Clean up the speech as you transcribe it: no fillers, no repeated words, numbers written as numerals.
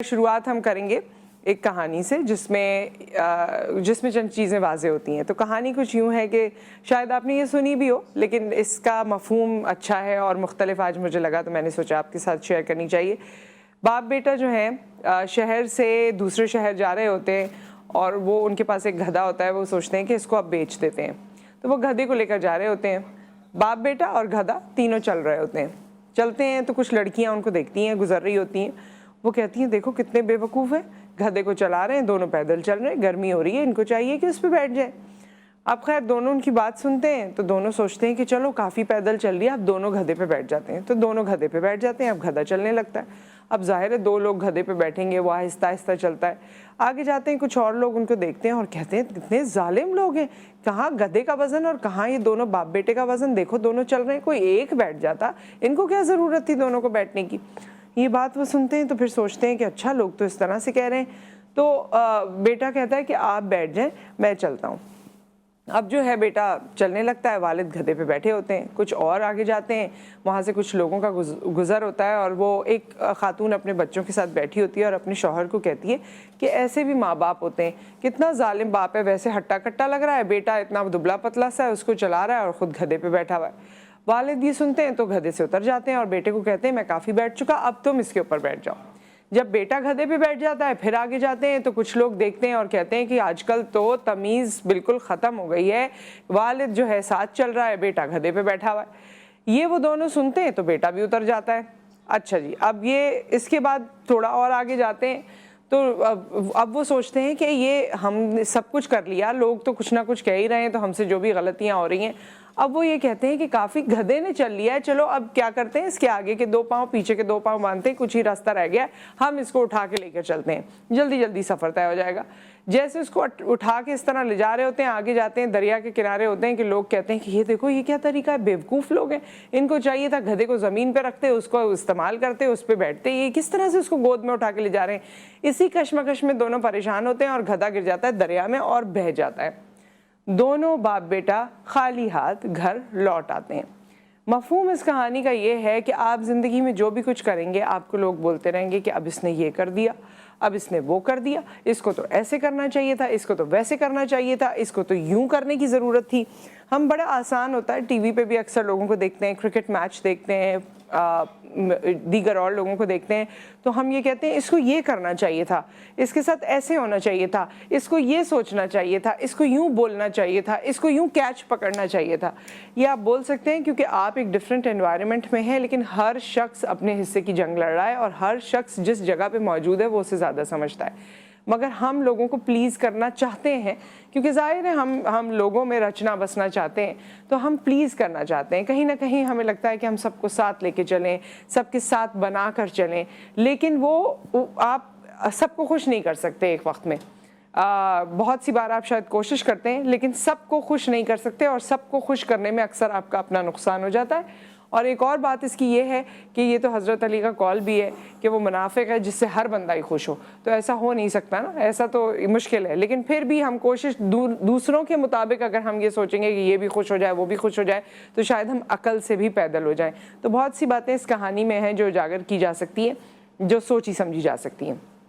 शुरुआत हम करेंगे एक कहानी से जिसमें चंद चीज़ें वाज़ेह होती हैं। तो कहानी कुछ यूँ है कि शायद आपने ये सुनी भी हो, लेकिन इसका मफ़हूम अच्छा है और मुख्तलिफ आज मुझे लगा, तो मैंने सोचा आपके साथ शेयर करनी चाहिए। बाप बेटा जो हैं शहर से दूसरे शहर जा रहे होते हैं और वो उनके पास एक गधा होता है। वो सोचते हैं कि इसको अब बेच देते हैं, तो वो गधे को लेकर जा रहे होते हैं। बाप बेटा और गधा तीनों चल रहे होते हैं। चलते हैं तो कुछ लड़कियाँ उनको देखती हैं, गुजर रही होती हैं। वो कहती हैं देखो कितने बेवकूफ़ हैं, गधे को चला रहे हैं, दोनों पैदल चल रहे हैं, गर्मी हो रही है, इनको चाहिए कि उस पर बैठ जाए। अब खैर दोनों उनकी बात सुनते हैं तो दोनों सोचते हैं कि चलो काफ़ी पैदल चल रही है, अब दोनों गधे पे बैठ जाते हैं। तो दोनों गधे पे बैठ जाते हैं। अब गधा चलने लगता है। अब जाहिर है दो लोग गधे पे बैठेंगे, वो आहिस्ता आहिस्ता चलता है। आगे जाते हैं, कुछ और लोग उनको देखते हैं और कहते हैं कितने जालिम लोग हैं, कहाँ गधे का वज़न और कहाँ ये दोनों बाप बेटे का वज़न, देखो दोनों चल रहे हैं, कोई एक बैठ जाता, इनको क्या ज़रूरत थी दोनों को बैठने की। ये बात वो सुनते हैं तो फिर सोचते हैं कि अच्छा लोग तो इस तरह से कह रहे हैं। तो बेटा कहता है कि आप बैठ जाएं, मैं चलता हूँ। अब जो है बेटा चलने लगता है, वालिद गधे पे बैठे होते हैं। कुछ और आगे जाते हैं, वहाँ से कुछ लोगों का गुज़र होता है और वो एक खातून अपने बच्चों के साथ बैठी होती है और अपने शौहर को कहती है कि ऐसे भी माँ बाप होते हैं, कितना जालिम बाप है, वैसे हट्टा कट्टा लग रहा है, बेटा इतना दुबला पतला सा है, उसको चला रहा है और ख़ुद गधे पे बैठा हुआ है। वालिद ये सुनते हैं तो गधे से उतर जाते हैं और बेटे को कहते हैं मैं काफ़ी बैठ चुका, अब तुम इसके ऊपर बैठ जाओ। जब बेटा गधे पे बैठ जाता है, फिर आगे जाते हैं तो कुछ लोग देखते हैं और कहते हैं कि आजकल तो तमीज़ बिल्कुल ख़त्म हो गई है, वालिद जो है साथ चल रहा है, बेटा गधे पे बैठा हुआ है। ये वो दोनों सुनते हैं तो बेटा भी उतर जाता है। अच्छा जी, अब ये इसके बाद थोड़ा और आगे जाते हैं तो अब वो सोचते हैं कि ये हम सब कुछ कर लिया, लोग तो कुछ ना कुछ कह ही रहे हैं, तो हमसे जो भी गलतियाँ हो रही हैं, अब वो ये कहते हैं कि काफ़ी गधे ने चल लिया है, चलो अब क्या करते हैं, इसके आगे के दो पाँव पीछे के दो पाँव बांधते हैं, कुछ ही रास्ता रह गया, हम इसको उठा के लेकर चलते हैं, जल्दी जल्दी सफ़र तय हो जाएगा। जैसे उसको उठा के इस तरह ले जा रहे होते हैं, आगे जाते हैं, दरिया के किनारे होते हैं कि लोग कहते हैं कि ये देखो ये क्या तरीका है, बेवकूफ़ लोग हैं, इनको चाहिए था गधे को ज़मीन पर रखते, उसको इस्तेमाल करते, उस पर बैठते, ये किस तरह से उसको गोद में उठा के ले जा रहे हैं। इसी कश्मकश में दोनों परेशान होते हैं और गधा गिर जाता है दरिया में और बह जाता है। दोनों बाप बेटा खाली हाथ घर लौट आते हैं। मफ़हूम इस कहानी का ये है कि आप ज़िंदगी में जो भी कुछ करेंगे, आपको लोग बोलते रहेंगे कि अब इसने ये कर दिया, अब इसने वो कर दिया, इसको तो ऐसे करना चाहिए था, इसको तो वैसे करना चाहिए था, इसको तो यूं करने की ज़रूरत थी। हम बड़ा आसान होता है, टीवी पे भी अक्सर लोगों को देखते हैं, क्रिकेट मैच देखते हैं, दीगर और लोगों को देखते हैं, तो हम ये कहते हैं इसको ये करना चाहिए था, इसके साथ ऐसे होना चाहिए था, इसको ये सोचना चाहिए था, इसको यूं बोलना चाहिए था, इसको यूं कैच पकड़ना चाहिए था। ये आप बोल सकते हैं क्योंकि आप एक डिफरेंट एनवायरनमेंट में हैं, लेकिन हर शख्स अपने हिस्से की जंग लड़ रहा है और हर शख्स जिस जगह पे मौजूद है वो उससे ज़्यादा समझता है। मगर हम लोगों को प्लीज़ करना चाहते हैं, क्योंकि ज़ाहिर है हम लोगों में रचना बसना चाहते हैं, तो हम प्लीज़ करना चाहते हैं। कहीं ना कहीं हमें लगता है कि हम सबको साथ लेके चलें, सबके साथ बना कर चलें, लेकिन वो आप सबको खुश नहीं कर सकते एक वक्त में। बहुत सी बार आप शायद कोशिश करते हैं, लेकिन सबको खुश नहीं कर सकते और सबको खुश करने में अक्सर आपका अपना नुकसान हो जाता है। और एक और बात इसकी ये है कि ये तो हज़रत अली का कौल भी है कि वो मुनाफिक है जिससे हर बंदा ही खुश हो, तो ऐसा हो नहीं सकता ना, ऐसा तो मुश्किल है। लेकिन फिर भी हम कोशिश दूसरों के मुताबिक अगर हम ये सोचेंगे कि ये भी खुश हो जाए, वो भी खुश हो जाए, तो शायद हम अकल से भी पैदल हो जाएं। तो बहुत सी बातें इस कहानी में हैं जो उजागर की जा सकती हैं, जो सोची समझी जा सकती हैं।